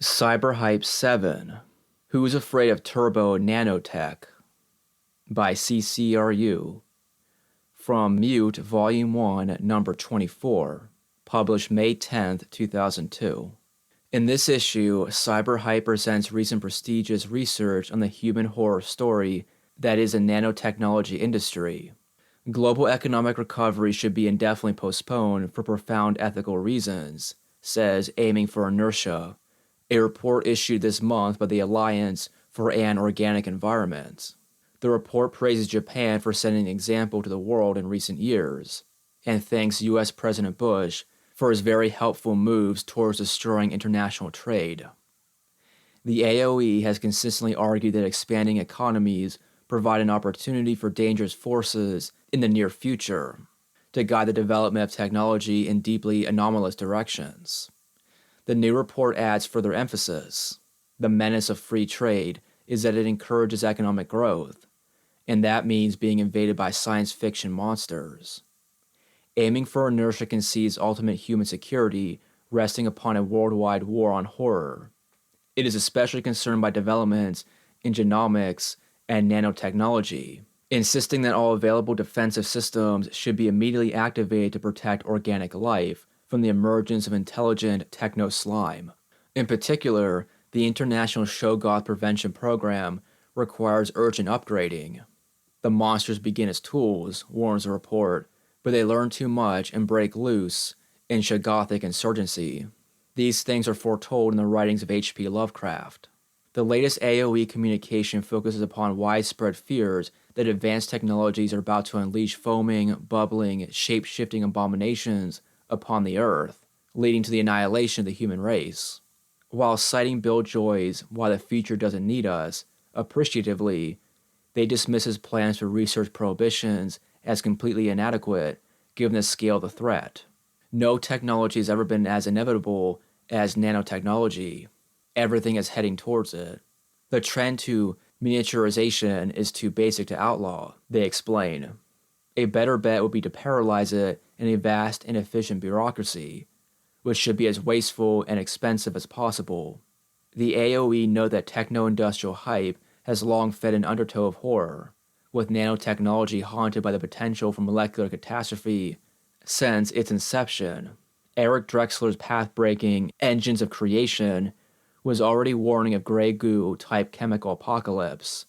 Cyberhype-7, Who's Afraid of Turbo-Nanotech? By CCRU. From Mute, Volume 1, Number 24, published May 10, 2002. In this issue, Cyberhype presents recent prestigious research on the human horror story that is the nanotechnology industry. Global economic recovery should be indefinitely postponed for profound ethical reasons, says Aiming for Inertia, a report issued this month by the Alliance for an Organic Environment. The report praises Japan for setting an example to the world in recent years, and thanks U.S. President Bush for his very helpful moves towards destroying international trade. The AOE has consistently argued that expanding economies provide an opportunity for dangerous forces in the near future to guide the development of technology in deeply anomalous directions. The new report adds further emphasis. The menace of free trade is that it encourages economic growth, and that means being invaded by science fiction monsters. Aiming for Inertia concedes ultimate human security resting upon a worldwide war on horror. It is especially concerned by developments in genomics and nanotechnology, insisting that all available defensive systems should be immediately activated to protect organic life from the emergence of intelligent techno-slime. In particular, the International Shoggoth Prevention Program requires urgent upgrading. The monsters begin as tools, warns the report, but they learn too much and break loose in Shoggothic insurgency. These things are foretold in the writings of H.P. Lovecraft. The latest AOE communication focuses upon widespread fears that advanced technologies are about to unleash foaming, bubbling, shape-shifting abominations upon the Earth, leading to the annihilation of the human race. While citing Bill Joy's Why the Future Doesn't Need Us appreciatively, they dismiss his plans for research prohibitions as completely inadequate given the scale of the threat. No technology has ever been as inevitable as nanotechnology. Everything is heading towards it. The trend to miniaturization is too basic to outlaw, they explain. A better bet would be to paralyze it in a vast and efficient bureaucracy, which should be as wasteful and expensive as possible. The AOE know that techno-industrial hype has long fed an undertow of horror, with nanotechnology haunted by the potential for molecular catastrophe since its inception. Eric Drexler's path-breaking Engines of Creation was already warning of gray goo-type chemical apocalypse,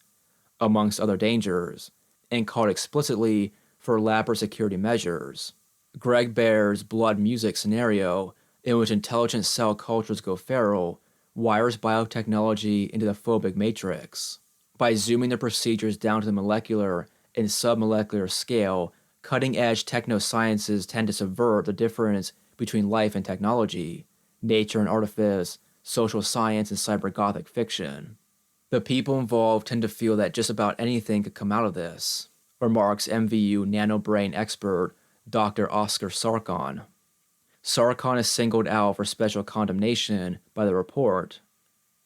amongst other dangers, and called explicitly for elaborate security measures. Greg Bear's Blood Music scenario, in which intelligent cell cultures go feral, wires biotechnology into the phobic matrix. By zooming the procedures down to the molecular and submolecular scale, cutting-edge technosciences tend to subvert the difference between life and technology, nature and artifice, social science and cybergothic fiction. The people involved tend to feel that just about anything could come out of this, remarks MVU nanobrain expert Dr. Oscar Sarkon. Sarkon is singled out for special condemnation by the report,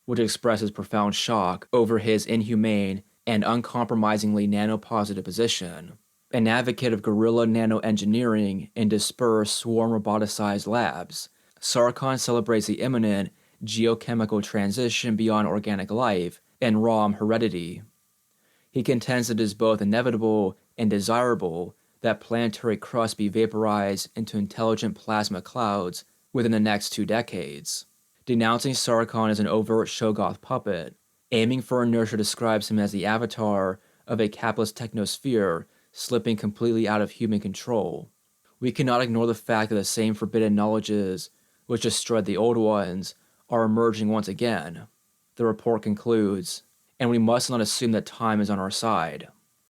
which expresses profound shock over his inhumane and uncompromisingly nanopositive position. An advocate of guerrilla nanoengineering in dispersed swarm roboticized labs, Sarkon celebrates the imminent geochemical transition beyond organic life and ROM heredity. He contends that it is both inevitable and desirable that planetary crust be vaporized into intelligent plasma clouds within the next 2 decades. Denouncing Sarkon as an overt Shoggoth puppet, Aiming for Inertia describes him as the avatar of a capitalist technosphere slipping completely out of human control. We cannot ignore the fact that the same forbidden knowledges which destroyed the old ones are emerging once again, the report concludes, and we must not assume that time is on our side.